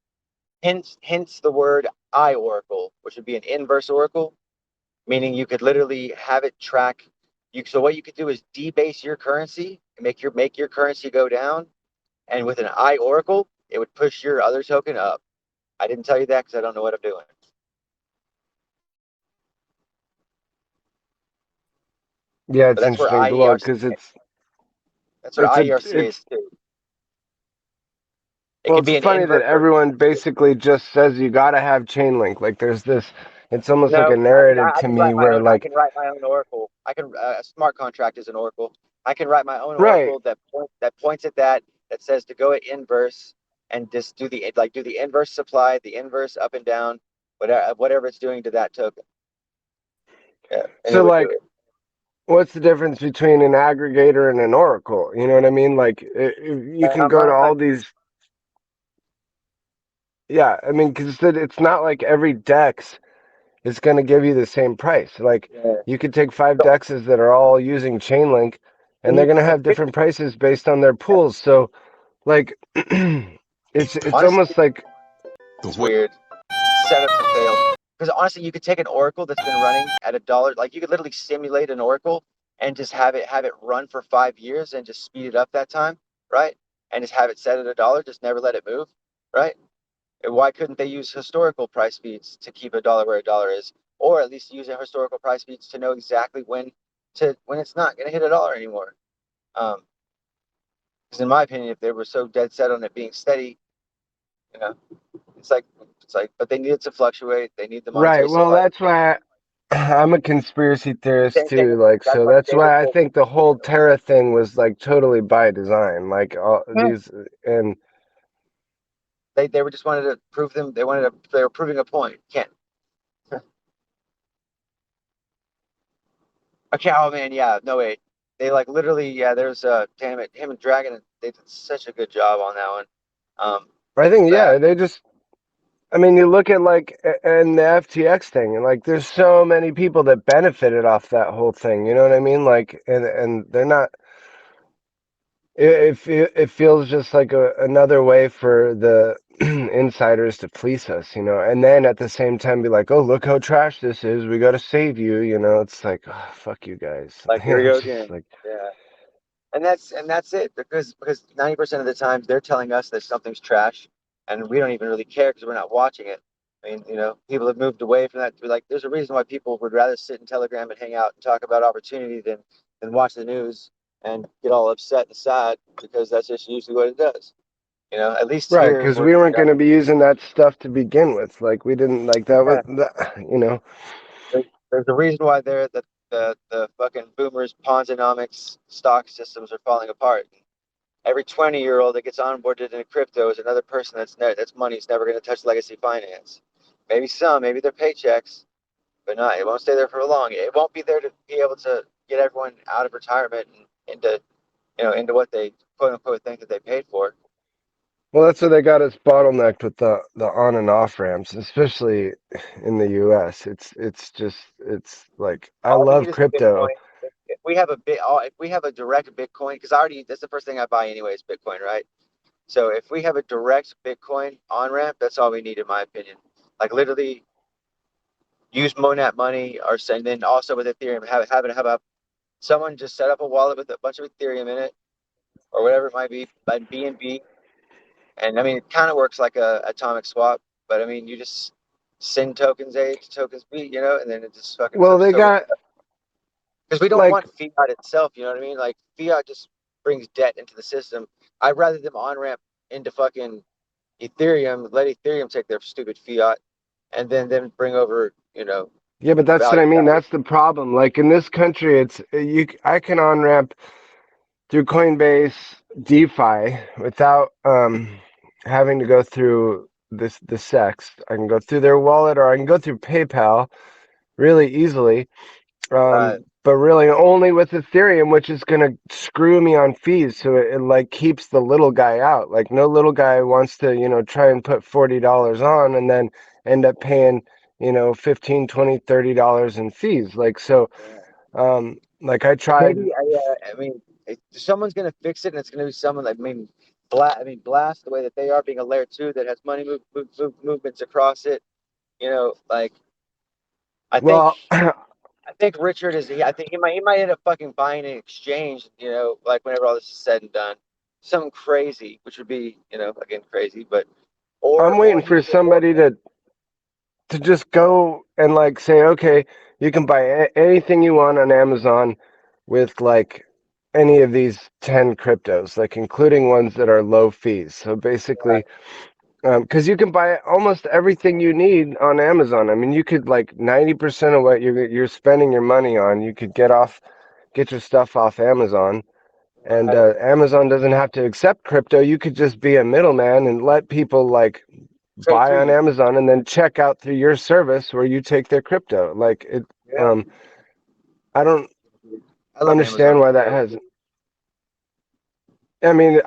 Hence the word I oracle, which would be an inverse oracle, meaning you could literally have it track you. So what you could do is debase your currency and make your currency go down, and with an I oracle, it would push your other token up. I didn't tell you that because I don't know what I'm doing, yeah, but it's that's where interesting. Well, because that's what it's a IERC is it's too. It well, could it's be an funny that inverse or everyone basically just says you got to have chain link. Like, there's this. It's almost like a no. narrative I to can write me my where, own. I like, can write my own oracle. I can a smart contract is an oracle. I can write my own right. oracle that points at that says to go at inverse and just do the inverse supply, the inverse up and down, whatever it's doing to that token. Yeah, and it So, would do like, it. what's the difference between an aggregator and an oracle? You know what I mean? Like, you can I'm go to not all these. Yeah, I mean, because it's not like every dex is going to give you the same price. Like, yeah. you could take 5 So, dexes that are all using Chainlink, and they're going to have different prices based on their pools. So, like, it's honestly, almost like it's weird. Set up to fail. Because honestly, you could take an oracle that's been running at $1. Like you could literally simulate an oracle and just have it run for 5 years and just speed it up that time, right? And just have it set at $1, just never let it move, right? And why couldn't they use historical price feeds to keep a dollar where a dollar is, or at least use historical price feeds to know exactly when it's not going to hit $1 anymore? Um, because in my opinion, if they were so dead set on it being steady, you know, it's like but they need it to fluctuate. They need the right. monetary Well, supply. that's why I'm a conspiracy theorist Same thing. too. Like, That's so why that's David why I Wolf. think the whole Terra thing was like totally by design. Like, all Yeah. these and They were just wanted to prove them. They were proving a point. Can't. Okay. Oh man. Yeah. No wait. They like literally. Yeah. There's damn it. Him and Dragon. They did such a good job on that one. I think, That yeah, they just. I mean, you look at like and the FTX thing, and like there's so many people that benefited off that whole thing. You know what I mean? Like, and they're not. It feels just like another way for the insiders to fleece us, and then at the same time be like, oh, look how trash this is. We got to save you. It's like, oh, fuck you guys. like here we go Just again. like, Yeah. And that's it because 90% of the time they're telling us that something's trash, and we don't even really care because we're not watching it. I mean, people have moved away from that to be like, there's a reason why people would rather sit in Telegram and hang out and talk about opportunity than watch the news and get all upset and sad because that's just usually what it does. At least right, here because we're we weren't going to be using that stuff to begin with. Like, we didn't like that. Was yeah, that. there's a reason why the fucking boomers Ponzonomics stock systems are falling apart. Every 20-year-old that gets onboarded into crypto is another person that's money's never going to touch legacy finance. Maybe some, maybe their paychecks, but not. It won't stay there for long. It won't be there to be able to get everyone out of retirement and into what they quote unquote think that they paid for. Well, that's what they got us bottlenecked with the on and off ramps, especially in the U.S. It's like I All we love need is a crypto. Bitcoin. If we have a direct Bitcoin, because that's the first thing I buy anyway is Bitcoin, right? So if we have a direct Bitcoin on ramp, that's all we need, in my opinion. Like literally, use Monat money, and then also with Ethereum, have someone just set up a wallet with a bunch of Ethereum in it or whatever it might be, by BNB. And I mean, it kind of works like a atomic swap, but I mean, you just send tokens A to tokens B, and then it just fucking Well, flips they tokens. got Because we don't like want fiat itself, you know what I mean? Like fiat just brings debt into the system. I'd rather them on ramp into fucking Ethereum, let Ethereum take their stupid fiat, and then bring over, Yeah, but that's what value. I mean. That's the problem. Like in this country, it's you. I can on ramp through Coinbase DeFi without having to go through the SEX. I can go through their wallet or I can go through PayPal really easily. But really only with Ethereum, which is going to screw me on fees. So it like keeps the little guy out. Like no little guy wants to, try and put $40 on and then end up paying, 15, 20, $30 in fees. Like, so, like I tried. Maybe I mean, someone's gonna fix it, and it's gonna be someone like blast the way that they are, being a layer two that has money movements across it. Like I think Well, I think Richard is. I think he might end up fucking buying an exchange. Like whenever all this is said and done, something crazy, which would be again crazy, but or I'm or waiting he for would get more. somebody to just go and like say, okay, you can buy anything you want on Amazon with like any of these 10 cryptos, like including ones that are low fees. So basically, because you can buy almost everything you need on Amazon. I mean, you could like 90% of what you're spending your money on, you could get your stuff off Amazon. And Right. Amazon doesn't have to accept crypto. You could just be a middleman and let people like Trade buy through on you. Amazon and then check out through your service where you take their crypto. Like it, Yeah. um, I don't I love understand Amazon why that FBA. has. I mean,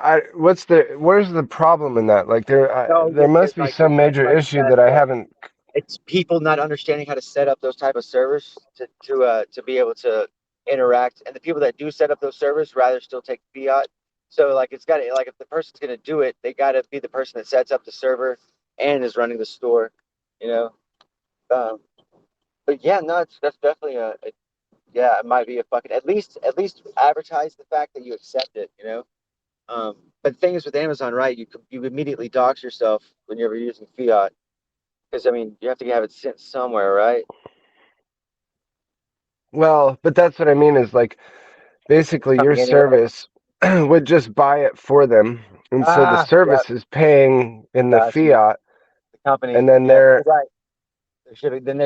where's the problem in that? Like No, there there's must be like some major like issue that I haven't. it's people not understanding how to set up those type of servers to be able to interact, and the people that do set up those servers rather still take fiat. So like it's got to, like, if the person's going to do it, they got to be the person that sets up the server and is running the store, you know. Um, but yeah, no, that's definitely yeah, it might be a fucking, at least advertise the fact that you accept it. But the thing is with Amazon, right? You immediately dox yourself whenever you're using fiat, because I mean you have to have it sent somewhere, right? Well, but that's what I mean is like basically your Coming anyway. service would just buy it for them, and so the Yeah, service is paying in the got you. fiat, The company, and then yeah, you're they're right. They're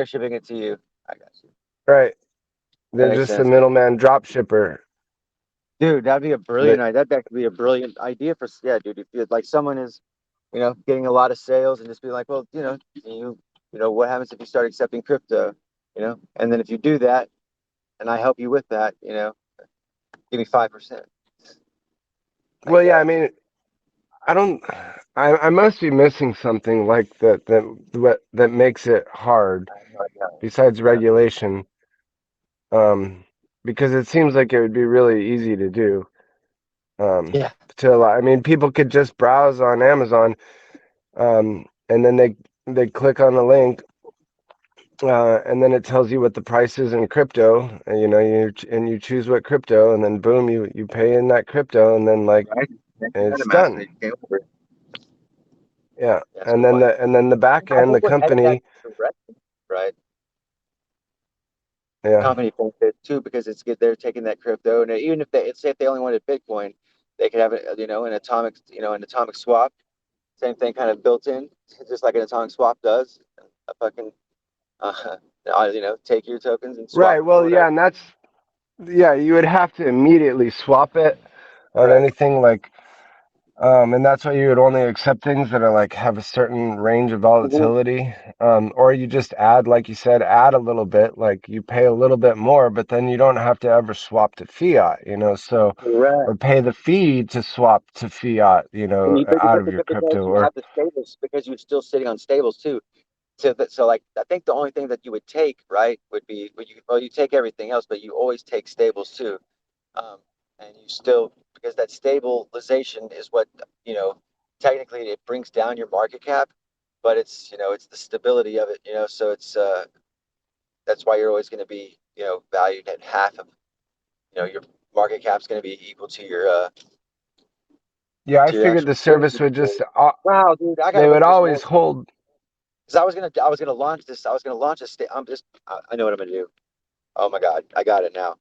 shipping it to you. I got you. right. That They're makes just the sense. middleman drop shipper. Dude, that'd be a brilliant That idea. That could be a brilliant idea for, yeah, dude. If you like someone is, getting a lot of sales, and just be like, well, what happens if you start accepting crypto? And then if you do that, and I help you with that, give me 5%. well, Like yeah. I mean, I don't. I must be missing something like that makes it hard besides yeah, regulation. Um, because it seems like it would be really easy to do. Um, yeah, I mean, people could just browse on Amazon, and then they click on the link, and then it tells you what the price is in crypto, and you choose what crypto, and then boom, you pay in that crypto, and then like right. it's MetaMask, done. and it came over. Yeah, That's and cool. then the back I end, the think we're headed that company, direction, right? The yeah. company thinks it too, because it's good. They're taking that crypto, and even if they say if they only wanted Bitcoin, they could have it, an atomic swap. Same thing, kind of built in, just like an atomic swap does. A fucking, uh, take your tokens and swap Right. them for Well, whatever. yeah, and yeah, you would have to immediately swap it on Right. anything like, and that's why you would only accept things that are like have a certain range of Mhm. volatility, or you just add, like you said, add a little bit, like you pay a little bit more, but then you don't have to ever swap to fiat, so, Correct. or pay the fee to swap to fiat, And out but of your because crypto, you or have the stables, because you're still sitting on stables too. So like I think the only thing that you would take, right, would be, you take everything else, but you always take stables too. um, and you still, because that stabilization is what, you know technically it brings down your market cap, but it's the stability of it. So that's why you're always going to be, valued at half of, your market cap's going to be equal to your yeah, I figured actual the shares service that you would just, hold. Wow, dude, I they gotta look would for some more, always hold. because I was gonna launch this. I was gonna launch a state. I know what I'm gonna do. Oh my god, I got it now.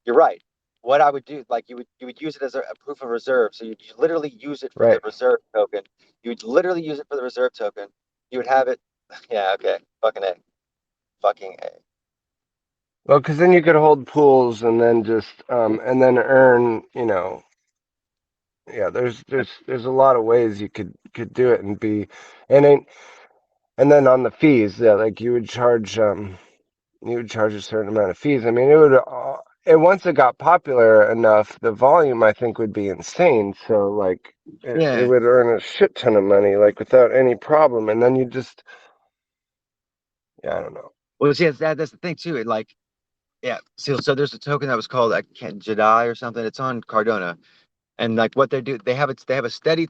You're right. what I would do, like you would use it as a proof of reserve. So you literally use it for the Right. reserve token. You would literally use it for the reserve token. You would have it. Yeah. Okay. Fucking A. Fucking A. Well, because then you could hold pools and then just and then earn, yeah. There's a lot of ways you could do it and be, and then on the fees, yeah, like you would charge a certain amount of fees. I mean, it would. And once it got popular enough, the volume I think would be insane. So like, it Yeah. would earn a shit ton of money like without any problem. And then you just, yeah, I don't know. Well, see, that's the thing too. It like, yeah. So there's a token that was called I can't Jedi or something. It's on Cardona, and like what they do, they have a steady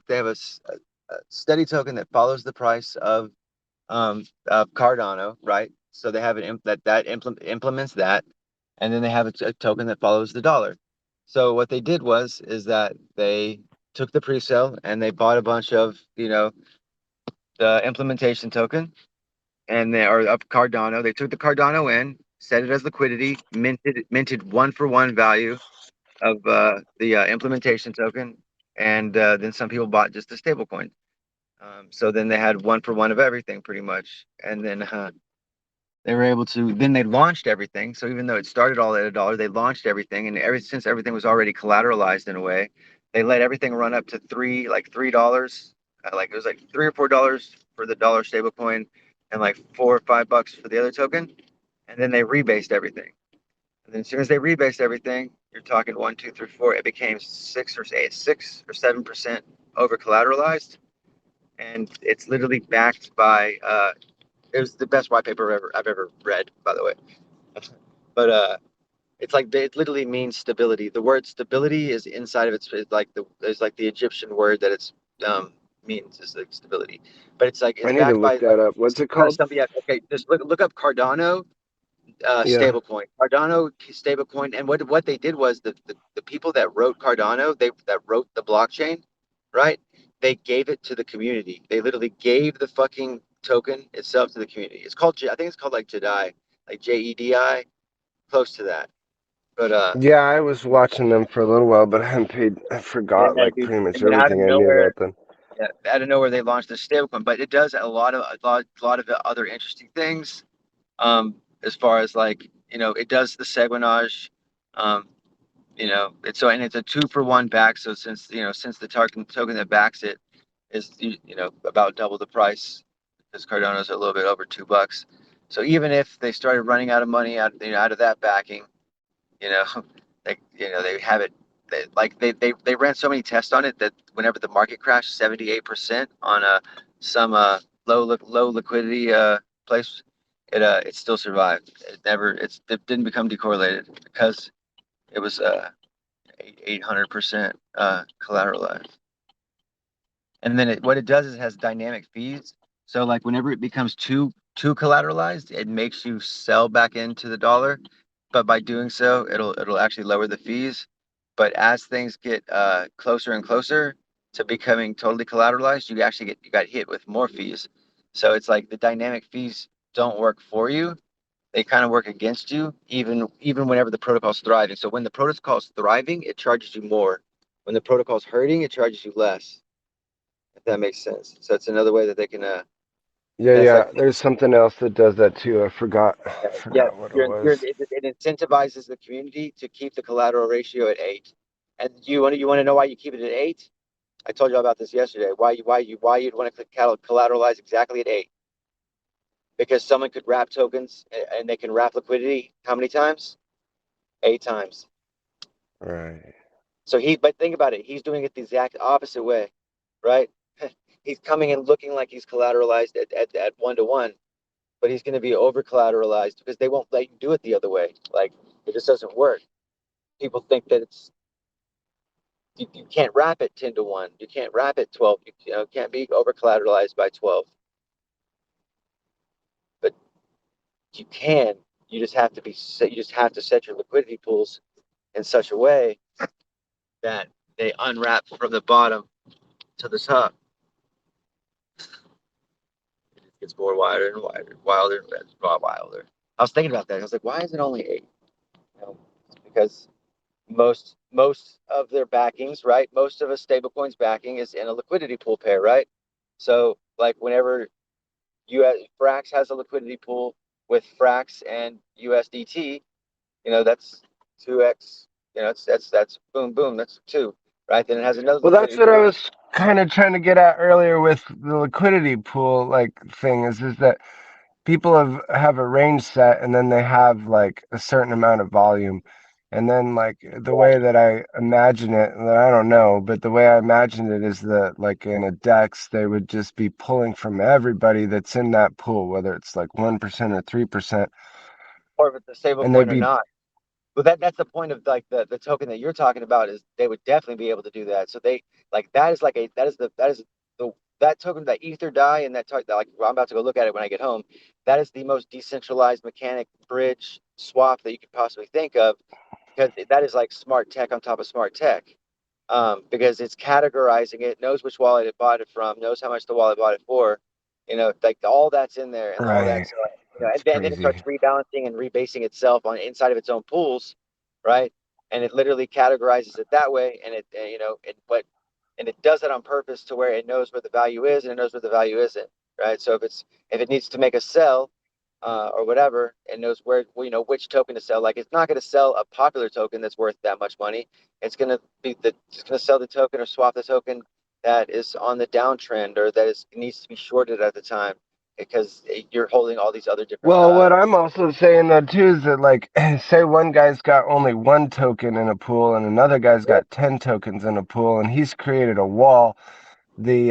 token that follows the price of Cardano, right? So they have implements that, and then they have a token that follows the dollar. So what they did was is that they took the pre-sale and they bought a bunch of the implementation token and they are of Cardano. They took the Cardano in, set it as liquidity, minted one for one value of the implementation token, and then some people bought just the stable coin. So then they had one for one of everything pretty much, and then they were able to. Then they launched everything. So even though it started all at a dollar, they launched everything, and since everything was already collateralized in a way, they let everything run up to $3. Like it was like $3 or $4 for the dollar stablecoin, and like $4 or $5 for the other token, and then they rebased everything. And then as soon as they rebased everything, you're talking one, two, three, four. It became 6 or 7% over collateralized, and it's literally backed by. It was the best white paper I've ever read, by the way. But it's like it literally means stability. The word stability is inside of it's like the Egyptian word that it's means is like stability. But it's like I it's need to backed look by like that up. What's it kind of called? something. Yeah, okay, just look up Cardano Yeah. stablecoin. Cardano stablecoin, and what they did was the people that wrote Cardano, that wrote the blockchain, right? They gave it to the community. They literally gave the fucking token itself to the community. It's called I think it's called like Jedi, like JEDI, close to that. But Yeah, I was watching them for a little while, but I haven't paid. I yeah, forgot like dude. pretty much And then out of everything I knew nowhere, about them. yeah, out of nowhere they launched this stablecoin. But it does a lot of other interesting things. As far as like it does the Seguinage. Um, and it's a 2-for-1 back. So since the token that backs it is about double the price because Cardano's a little bit over $2. So even if they started running out of money out of that backing, you know, they have it. They ran so many tests on it that whenever the market crashed 78% on some low liquidity place, it still survived. It didn't become decorrelated because it was 800% collateralized. And then what it does is it has dynamic fees. So like whenever it becomes too collateralized, it makes you sell back into the dollar. But by doing so, it'll actually lower the fees. But as things get closer and closer to becoming totally collateralized, you got hit with more fees. So it's like the dynamic fees don't work for you. They kind of work against you, even whenever the protocol's thriving. So when the protocol's thriving, it charges you more. When the protocol's hurting, it charges you less. If that makes sense. So it's another way that they can. Yeah, That's yeah. like, There's something else that does that too. I forgot. yeah, Forgot what it was. it incentivizes the community to keep the collateral ratio at 8. And you want to know why you keep it at 8? I told you about this yesterday. Why you'd want to collateralize exactly at 8? Because someone could wrap tokens and they can wrap liquidity how many times? 8 times. Right. But think about it. He's doing it the exact opposite way, right? He's coming and looking like he's collateralized at 1-to-1, but he's going to be over collateralized because they won't let you do it the other way. Like it just doesn't work. People think that you can't wrap it 10-to-1. You can't wrap it 12. Can't be over collateralized by 12, but you can. You just have to set your liquidity pools in such a way that they unwrap from the bottom to the top. It gets more wider and wider, wilder and wilder. I was thinking about that. I was like, why is it only 8? Because most of their backings, right? Most of a stablecoin's backing is in a liquidity pool pair, right? So like whenever US Frax has a liquidity pool with Frax and USDT, that's 2x, that's boom boom, that's two, right? Then it has another Well, that's liquidity what I pool. was kind of trying to get at earlier with the liquidity pool like thing is that people have a range set and then they have like a certain amount of volume. And then like the way that I imagine it, and I don't know, but the way I imagine it is that like in a DEX, they would just be pulling from everybody that's in that pool, whether it's like 1% or 3%, Or if it's a stable and they'd coin or be not. But that's the point of like the token that you're talking about is they would definitely be able to do that. So they like that is like a that is the that token, that ether die, and that like I'm about to go look at it when I get home. That is the most decentralized mechanic bridge swap that you could possibly think of, because that is like smart tech on top of smart tech. Because it's categorizing it, knows which wallet it bought it from, knows how much the wallet bought it for, like all that's in there, and all right. that's That's and then it starts crazy. rebalancing and rebasing itself on inside of its own pools, right? And it literally categorizes it that way, and and it does it on purpose to where it knows where the value is and it knows where the value isn't, right? So if it needs to make a sell, or whatever, and knows where which token to sell. Like it's not going to sell a popular token that's worth that much money. It's going to sell the token or swap the token that is on the downtrend or that is needs to be shorted at the time, because you're holding all these other different. Well, what I'm also saying though too is that like say one guy's got only one token in a pool and another guy's got 10 tokens in a pool and he's created a wall, the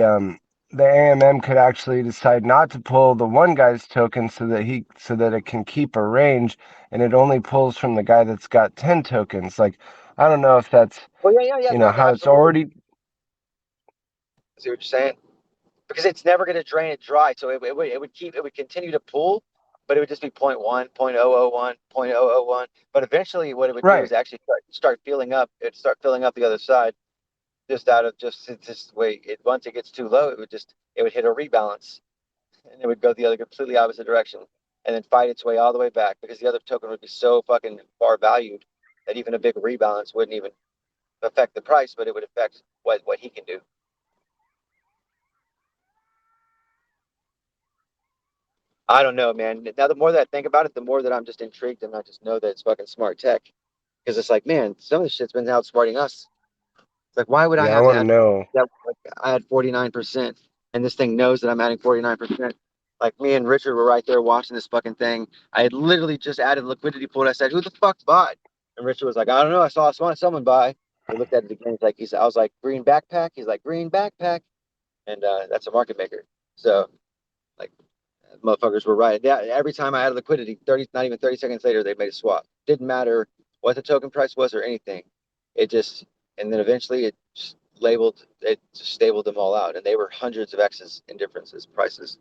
AMM could actually decide not to pull the one guy's token so that it can keep a range and it only pulls from the guy that's got 10 tokens. Like I don't know if that's, Well, yeah, no, how it's absolutely. already I see what you're saying, because it's never going to drain it dry. So it would continue to pull, but it would just be point 0.1, 0.001, 0.001. But eventually, what it would do is right. actually start filling up. It'd start filling up the other side, just out of just way it once it gets too low, it would hit a rebalance, and it would go the other completely opposite direction, and then fight its way all the way back, because the other token would be so fucking far valued that even a big rebalance wouldn't even affect the price, but it would affect what he can do. I don't know, man. Now the more that I think about it, the more that I'm just intrigued, and I just know that it's fucking smart tech, because it's like, man, some of this shit's been outsmarting us. It's like, why would I Yeah, I have to want to add know. that? Like, I had 49%, and this thing knows that I'm adding 49%. Like me and Richard were right there watching this fucking thing. I had literally just added liquidity pool, and I said, "Who the fuck bought?" And Richard was like, "I don't know. I saw someone buy." We looked at it again. I was like, "Green backpack." He's like, "Green backpack," and that's a market maker. So like, motherfuckers were right. Yeah, every time I added liquidity, not even 30 seconds later, they made a swap. Didn't matter what the token price was or anything. It just, and then eventually it just stabled them all out, and they were hundreds of X's in differences prices.